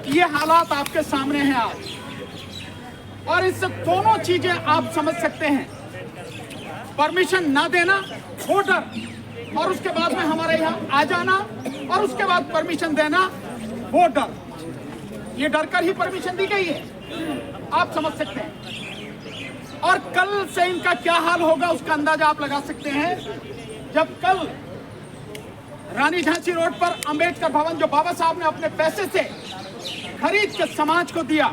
ये हालात आपके सामने हैं आज, और इससे दोनों चीजें आप समझ सकते हैं। परमिशन ना देना, वो डर, और उसके बाद में हमारे यहाँ आ जाना, और उसके बाद परमिशन देना, वो डर। ये डर कर ही परमिशन दी गई है, आप समझ सकते हैं। और कल से इनका क्या हाल होगा उसका अंदाजा आप लगा सकते हैं। जब कल रानी झांसी रोड पर अंबेडकर भवन, जो बाबा साहब ने अपने पैसे से खरीद के समाज को दिया,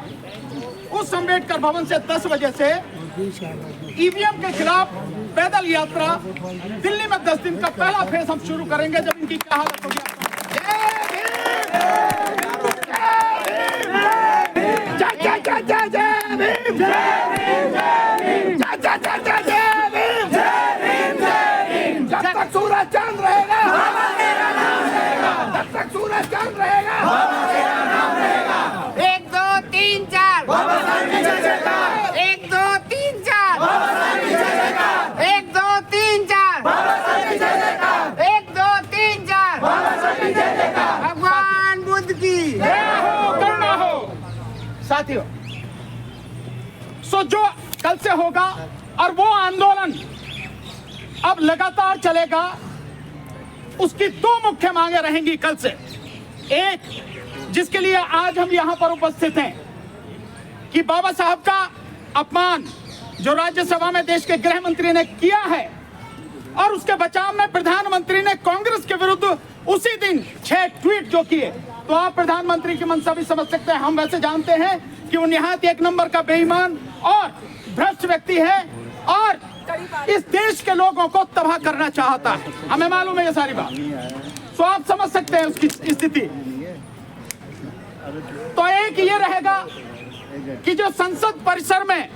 उस अंबेडकर भवन से 10 बजे से ईवीएम के खिलाफ पैदल यात्रा दिल्ली में 10 दिन का पहला फेज हम शुरू करेंगे। जब इनकी क्या हालत होगी, जब तक सूरज चांद रहेगा, जब तक सूरज चांद रहेगा, 1 2 3 4 1 2 3 4 1 2 3 4 1 2 3 4 भगवान बुद्ध की करना हो साथियों। सो जो कल से होगा, और वो आंदोलन अब लगातार चलेगा, उसकी 2 मुख्य मांगे रहेंगी कल से। एक, जिसके लिए आज हम यहां पर उपस्थित हैं, कि बाबा साहब का अपमान जो राज्यसभा में देश के गृह मंत्री ने किया है, और उसके बचाव में प्रधानमंत्री ने कांग्रेस के विरुद्ध उसी दिन 6 ट्वीट जो किए, तो आप प्रधानमंत्री की मंशा भी समझ सकते हैं। हम वैसे जानते हैं कि वो निहायत 1 नंबर का बेईमान और भ्रष्ट व्यक्ति है, और इस देश के लोगों को तबाह करना चाहता है। हमें मालूम है ये सारी बात, तो आप समझ सकते हैं उसकी स्थिति। तो एक ये रहेगा कि जो संसद परिसर में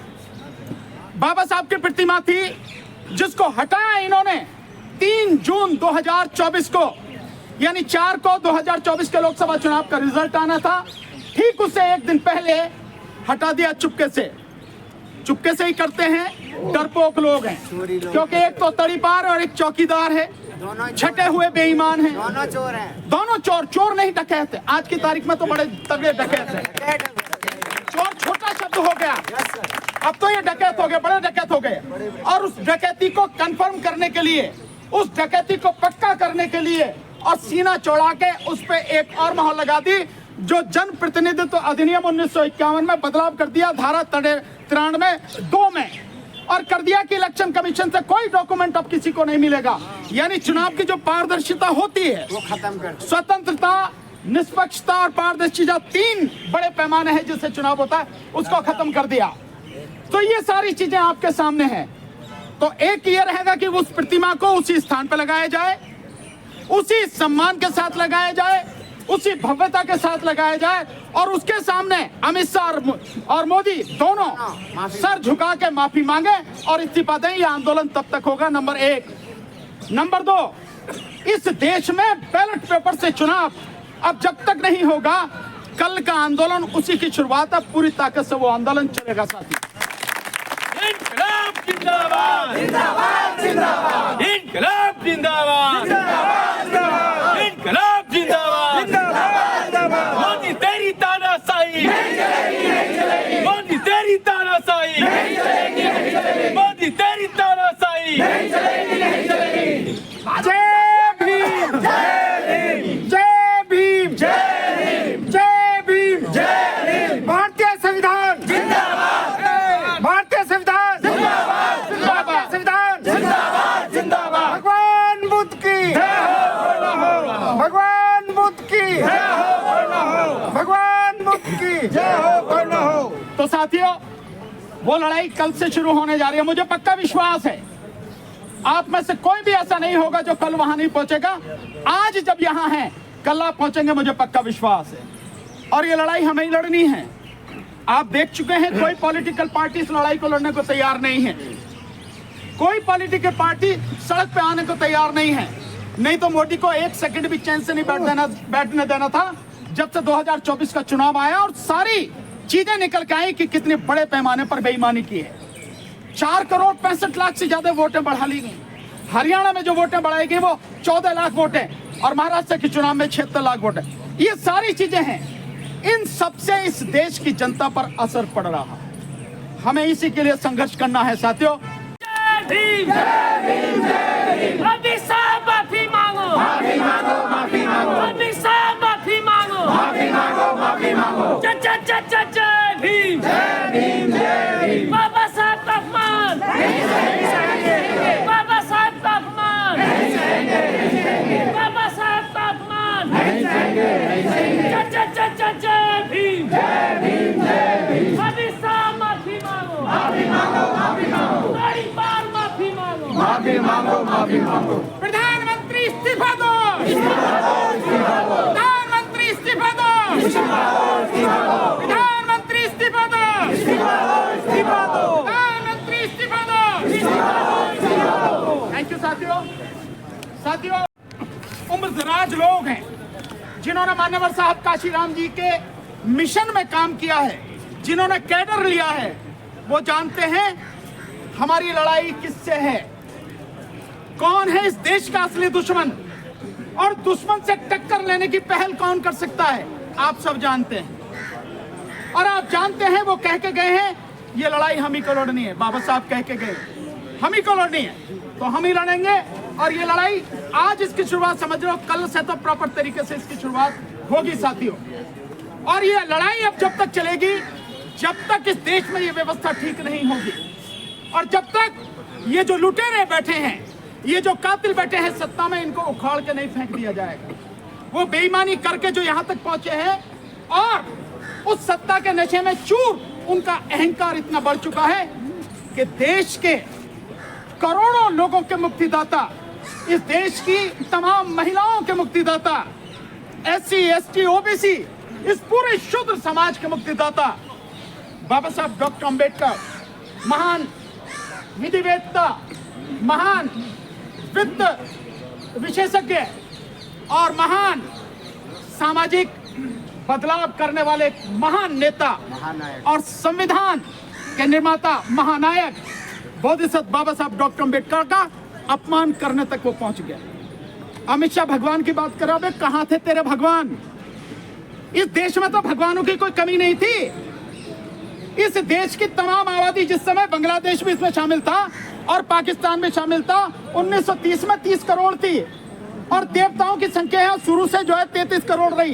बाबा साहब की प्रतिमा थी, जिसको हटाया इन्होंने 3 जून 2024 को, यानी 4 को 2024 के लोकसभा चुनाव का रिजल्ट आना था, ठीक उससे 1 दिन पहले हटा दिया। चुपके से ही करते हैं, डरपोक लोग हैं, क्योंकि एक तो तड़ीपार और एक चौकीदार है, छटे हुए बेईमान हैं, दोनों चोर हैं। दोनों चोर नहीं डकैत है। आज की तारीख में तो बड़े तगड़े डकैत हैं। चोर छोटा शब्द हो गया, अब तो ये डकैत हो गए, बड़े डकैत हो गए। और उस डकैती को कंफर्म करने के लिए, उस डकैती को पक्का करने के लिए, और सीना चौड़ा के उस पे एक और मोहर लगा दी, जो जन प्रतिनिधित्व अधिनियम 1951 में बदलाव कर दिया, धारा 93(2) में, और कर दिया कि इलेक्शन कमीशन से कोई डॉक्यूमेंट अब किसी को नहीं मिलेगा। यानी चुनाव की जो पारदर्शिता होती है, वो खत्म कर, स्वतंत्रता, निष्पक्षता और पारदर्शिता, 3 बड़े पैमाने हैं जिससे चुनाव होता है, उसको खत्म कर दिया। तो ये सारी चीजें आपके सामने हैं। तो एक ये रहेगा कि उस प्रतिमा को उसी स्थान पर लगाया जाए, उसी सम्मान के साथ लगाया जाए, उसी भव्यता के साथ लगाया जाए, और उसके सामने अमित शाह और मोदी दोनों सर झुका के माफी मांगे और इस्तीफा दें। यह आंदोलन तब तक होगा, नंबर 1। नंबर 2, इस देश में बैलेट पेपर से चुनाव अब जब तक नहीं होगा, कल का आंदोलन उसी की शुरुआत है। पूरी ताकत से वो आंदोलन चलेगा साथी। इनकलाब जिंदाबाद, जिंदाबाद, जिंदाबाद, इनकलाब जिंदाबाद, जिंदाबाद, इनकलाब जिंदाबाद, जिंदाबाद, मोदी तेरी तानाशाही नहीं चलेगी, नहीं चलेगी, मोदी तेरी तानाशाही नहीं चलेगी, नहीं चलेगी, मोदी तेरी तानाशाही नहीं चलेगी, नहीं चलेगी। जय भीम, जय भीम, जय भीम, जय भीम, जय भीम, जय भीम। भारतीय संविधान जिंदाबाद, भारतीय संविधान जिंदाबाद, भारतीय संविधान जिंदाबाद, जिंदाबाद, भगवान बुद्ध की जय हो, भगवान बुद्ध की जय हो, भगवान बुद्ध की जय हो। तो साथियों, वो लड़ाई कल से शुरू होने जा रही है। मुझे पक्का विश्वास है आप में से कोई भी ऐसा नहीं होगा जो कल वहां नहीं पहुंचेगा। आज जब यहां हैं, कल आप पहुंचेंगे, मुझे पक्का विश्वास है। और ये लड़ाई हमें ही लड़नी है। आप देख चुके हैं, कोई पॉलिटिकल पार्टी इस लड़ाई को लड़ने को तैयार नहीं है। कोई पॉलिटिकल पार्टी सड़क पे आने को तैयार नहीं है। नहीं तो मोदी को 1 सेकंड भी चैन से नहीं बैठने देना था। जब से 2024 का चुनाव आया और सारी चीजें निकल के आई कि कितने बड़े पैमाने पर बेईमानी की है। 4 करोड़ 65 लाख से ज्यादा वोटें बढ़ा ली गई। हरियाणा में जो वोटें बढ़ाई गई वो 14 लाख वोटें, और महाराष्ट्र के चुनाव में 76 लाख वोटें। ये सारी चीजें हैं। इन सबसे इस देश की जनता पर असर पड़ रहा है। हमें इसी के लिए संघर्ष करना है साथियों। मोदी साहब माफी मांगो, माफी मांगो, माफी मांगो, मोदी साहब माफी मांगो, माफी मांगो, माफी मांगो। जय जय जय जय जय भीम, जय भीम, जय भीम। बाबा साहब का अपमान नहीं सहेंगे, बाबा साहब का अपमान नहीं सहेंगे, बाबा साहब का अपमान नहीं सहेंगे, नहीं सहेंगे। जय जय जय जय जय भीम, जय भीम, जय भीम। मोदी साहब माफी मांगो, माफी मांगो, माफी मांगो। बड़ी बार माफी मांगो, माफी मांगो, माफी मांगो। प्रधानमंत्री इस्तीफा दो, प्रधानमंत्री इस्तीफा दो, प्रधानमंत्री इस्तीफा दो, प्रधानमंत्री इस्तीफा दो। थैंक यू साथियों। साथियों, उम्रदराज लोग हैं जिन्होंने मान्यवर साहब काशीराम जी के मिशन में काम किया है, जिन्होंने कैडर लिया है, वो जानते हैं हमारी लड़ाई किससे है, कौन है इस देश का असली दुश्मन, और दुश्मन से टक्कर लेने की पहल कौन कर सकता है, आप सब जानते हैं। और आप जानते हैं वो कह के गए हैं ये लड़ाई हम ही को लड़नी है। बाबा साहब कह के गए हम ही को लड़नी है, तो हम ही लड़ेंगे। और ये लड़ाई आज इसकी शुरुआत समझ रहे हो, कल से तो प्रॉपर तरीके से इसकी शुरुआत होगी साथियों। और ये लड़ाई अब जब तक चलेगी जब तक इस देश में ये व्यवस्था ठीक नहीं होगी, और जब तक ये जो लुटेरे बैठे हैं, ये जो कातिल बैठे हैं सत्ता में, इनको उखाड़ के नहीं फेंक दिया जाएगा। वो बेईमानी करके जो यहाँ तक पहुंचे हैं और उस सत्ता के नशे में चूर उनका अहंकार इतना बढ़ चुका है कि देश के करोड़ों लोगों के मुक्तिदाता, इस देश की तमाम महिलाओं के मुक्तिदाता, SC, ST, OBC, इस पूरे शूद्र समाज के मुक्तिदाता बाबा साहब डॉक्टर अंबेडकर, महान विधिवेत्ता, महान वित्त विशेषज्ञ और महान सामाजिक बदलाव करने वाले महान नेता और संविधान के निर्माता महानायक बोधिसत्व बाबा साहब डॉक्टर अंबेडकर का अपमान करने तक वो पहुंच गया। अमित शाह भगवान की बात कर रहे, कहां थे तेरे भगवान? इस देश में तो भगवानों की कोई कमी नहीं थी। इस देश की तमाम आबादी, जिस समय बांग्लादेश भी इसमें शामिल था और पाकिस्तान में शामिल था, 1930 में 30 करोड़ थी, और देवताओं की संख्या है शुरू से जो है 33 करोड़ रही।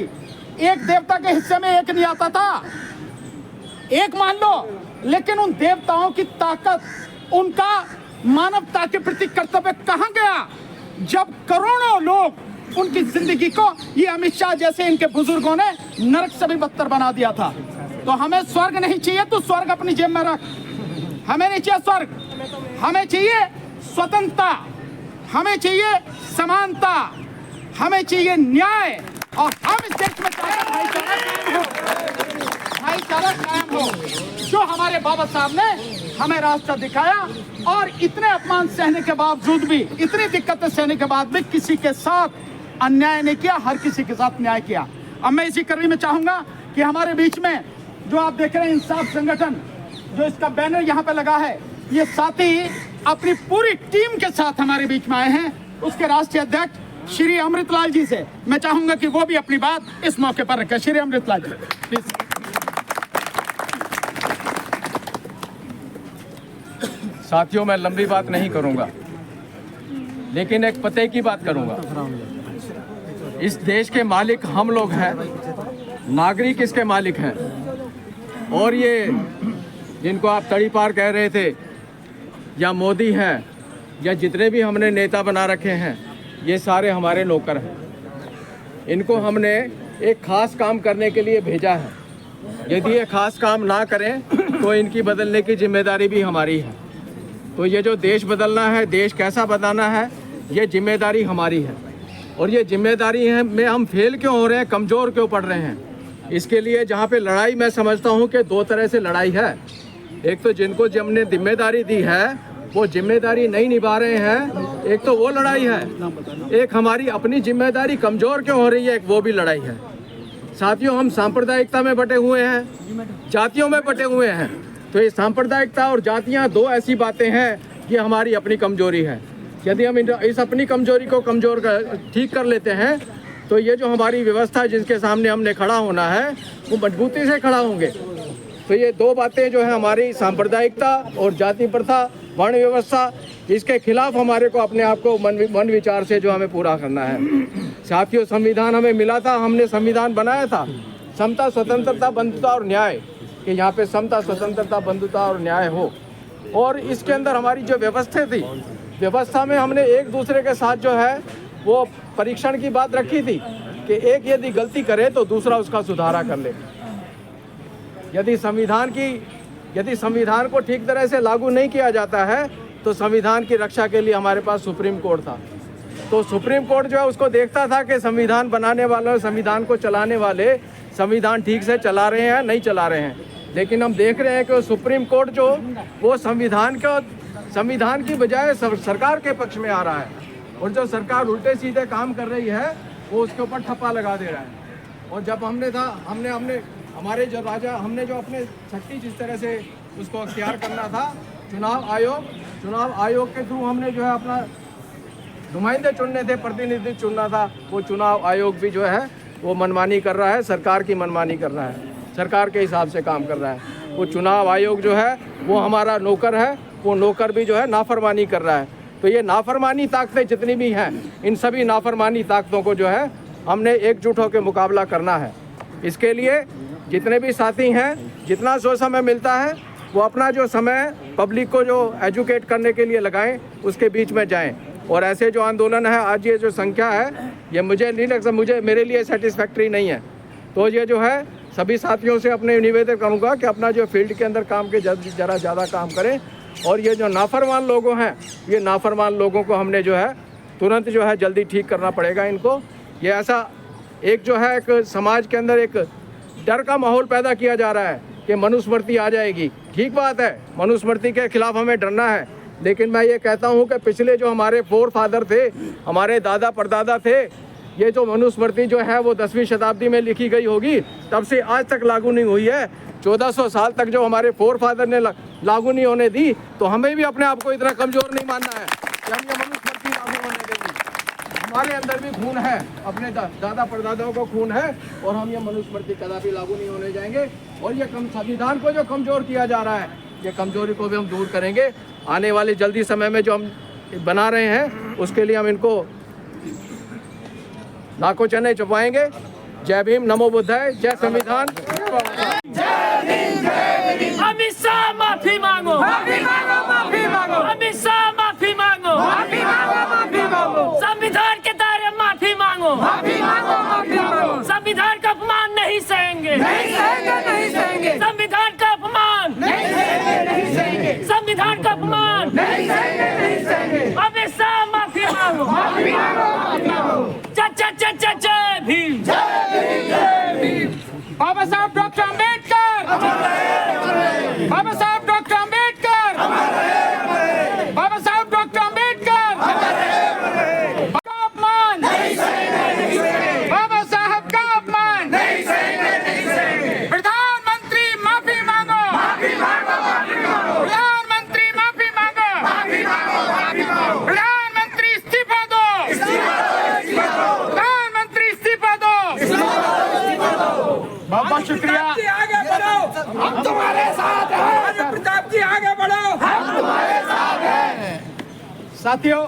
एक देवता के हिस्से में एक नहीं आता था, एक मान लो, लेकिन उन देवताओं की ताकत, उनका मानवता के प्रति कर्तव्य कहां गया जब करोड़ों लोग उनकी जिंदगी को ये अमित शाह जैसे इनके बुजुर्गों ने नरक से भी बदतर बना दिया था। तो हमें स्वर्ग नहीं चाहिए, तो स्वर्ग अपनी जेब में रख। हमें नहीं चाहिए स्वर्ग, हमें चाहिए स्वतंत्रता, हमें चाहिए समानता, हमें चाहिए न्याय, और हम इस देश में चाहते हैं भाईचारा कायम हो, जो हमारे बाबा साहब ने हमें रास्ता दिखाया। और इतने अपमान सहने के बावजूद भी, इतनी दिक्कतें सहने के बाद भी किसी के साथ अन्याय नहीं किया, हर किसी के साथ न्याय किया। अब मैं इसी कड़ी में चाहूंगा कि हमारे बीच में जो आप देख रहे हैं इंसाफ संगठन, जो इसका बैनर यहाँ पे लगा है, ये साथी अपनी पूरी टीम के साथ हमारे बीच में आए हैं। उसके राष्ट्रीय अध्यक्ष श्री अमृतलाल जी से मैं चाहूंगा कि वो भी अपनी बात इस मौके पर रखें। श्री अमृतलाल जी प्लीज। साथियों, मैं लंबी बात नहीं करूंगा, लेकिन एक पते की बात करूंगा। इस देश के मालिक हम लोग हैं, नागरिक इसके मालिक हैं, और ये जिनको आप तड़ी पार कह रहे थे, या मोदी हैं, या जितने भी हमने नेता बना रखे हैं, ये सारे हमारे नौकर हैं। इनको हमने एक खास काम करने के लिए भेजा है। यदि ये खास काम ना करें तो इनकी बदलने की जिम्मेदारी भी हमारी है। तो ये जो देश बदलना है, देश कैसा बनाना है, ये जिम्मेदारी हमारी है। और ये जिम्मेदारी है में हम फेल क्यों हो रहे हैं, कमज़ोर क्यों पड़ रहे हैं? इसके लिए जहाँ पे लड़ाई, मैं समझता हूँ कि दो तरह से लड़ाई है। एक तो जिनको हमने जिम्मेदारी दी है वो जिम्मेदारी नहीं निभा रहे हैं, एक तो वो लड़ाई है। एक हमारी अपनी जिम्मेदारी कमज़ोर क्यों हो रही है, एक वो भी लड़ाई है। साथियों, हम सांप्रदायिकता में बटे हुए हैं, जातियों में बटे हुए हैं। तो ये सांप्रदायिकता और जातियाँ दो ऐसी बातें हैं, ये हमारी अपनी कमजोरी है। यदि हम इस अपनी कमजोरी को ठीक कर लेते हैं तो ये जो हमारी व्यवस्था जिसके सामने हमने खड़ा होना है वो मजबूती से खड़ा होंगे। तो ये दो बातें जो है हमारी सांप्रदायिकता और जाति प्रथा, वर्ण व्यवस्था, इसके खिलाफ हमारे को अपने आप को मन विचार से जो हमें पूरा करना है। साथियों, संविधान हमें मिला था, हमने संविधान बनाया था समता, स्वतंत्रता, बंधुता और न्याय, कि यहाँ पे समता, स्वतंत्रता, बंधुता और न्याय हो। और इसके अंदर हमारी जो व्यवस्था थी, व्यवस्था में हमने एक दूसरे के साथ जो है वो परीक्षण की बात रखी थी कि एक यदि गलती करे तो दूसरा उसका सुधारा कर ले। यदि संविधान को ठीक तरह से लागू नहीं किया जाता है तो संविधान की रक्षा के लिए हमारे पास सुप्रीम कोर्ट था। तो सुप्रीम कोर्ट जो है उसको देखता था कि संविधान बनाने वाले, संविधान को चलाने वाले संविधान ठीक से चला रहे हैं नहीं चला रहे हैं। लेकिन हम देख रहे हैं कि सुप्रीम कोर्ट जो वो संविधान की बजाय सरकार के पक्ष में आ रहा है, और जो सरकार उल्टे सीधे काम कर रही है वो उसके ऊपर ठप्पा लगा दे रहा है। और जब हमने हमारे जो राजा, हमने जो अपने शक्ति जिस तरह से उसको अख्तियार करना था, चुनाव आयोग के थ्रू हमने जो है अपना नुमाइंदे चुनने थे, प्रतिनिधि चुनना था, वो चुनाव आयोग भी जो है वो मनमानी कर रहा है, सरकार की मनमानी कर रहा है, सरकार के हिसाब से काम कर रहा है। वो चुनाव आयोग जो है वो हमारा नौकर है, वो नौकर भी जो है नाफरमानी कर रहा है। तो ये नाफरमानी ताकतें जितनी भी हैं, इन सभी नाफरमानी ताकतों को जो है हमने एकजुट होकर मुकाबला करना है। इसके लिए जितने भी साथी हैं, जितना जो समय मिलता है वो अपना जो समय पब्लिक को जो एजुकेट करने के लिए लगाएं, उसके बीच में जाएं। और ऐसे जो आंदोलन है, आज ये जो संख्या है, ये मुझे नहीं लगता, मेरे लिए सेटिस्फैक्ट्री नहीं है। तो ये जो है सभी साथियों से अपने निवेदन करूँगा कि अपना जो फील्ड के अंदर काम के ज़रा ज़्यादा काम करें। और ये जो नाफरमान लोगों हैं, ये नाफरमान लोगों को हमने जो है तुरंत जो है जल्दी ठीक करना पड़ेगा इनको। ये ऐसा एक जो है एक समाज के अंदर एक डर का माहौल पैदा किया जा रहा है कि मनुस्मृति आ जाएगी। ठीक बात है, मनुस्मृति के खिलाफ हमें डरना है, लेकिन मैं ये कहता हूँ कि पिछले जो हमारे फोर फादर थे, हमारे दादा परदादा थे, ये जो मनुस्मृति जो है वो 10वीं शताब्दी में लिखी गई होगी, तब से आज तक लागू नहीं हुई है। 1400 साल तक जो हमारे फोर फादर ने लागू नहीं होने दी, तो हमें भी अपने आप को इतना कमज़ोर नहीं मानना है कि हम ये मनुस्मृति लागू होने देंगे। हमारे अंदर भी खून है, अपने दादा परदादाओं का खून है, और हम ये मनुस्मृति कदापि लागू नहीं होने जाएंगे। और ये संविधान को जो कमज़ोर किया जा रहा है, ये कमज़ोरी को भी हम दूर करेंगे। आने वाले जल्दी समय में जो हम बना रहे हैं, उसके लिए हम इनको लाखों चने चुपाएंगे। जय भीम, नमो बुद्धाय, जय संविधान। अमित शाह माफी मांगो, अमित शाह माफी मांगो, संविधान के दायरे माफी मांगो, संविधान का अपमान नहीं सहेंगे, संविधान का अपमान, संविधान का अपमान, अमित शाह माफी मांगो। जय भीम। बाबा साहब डॉक्टर अम्बेडकर, बाबा साहब डॉक्टर अम्बेडकर, बाबा साहब डॉक्टर अम्बेडकर, का अपमान, बाबा साहब का अपमान, प्रधानमंत्री माफी मांगो, प्रधानमंत्री माफी मांगो, प्रधानमंत्री इस्तीफा दो, प्रधानमंत्री इस्तीफा दो। बहुत शुक्रिया, आगे बढ़ो, हम तुम्हारे साथ हैं। प्रताप जी आगे बढ़ो, हम तुम्हारे साथ हैं। साथियों।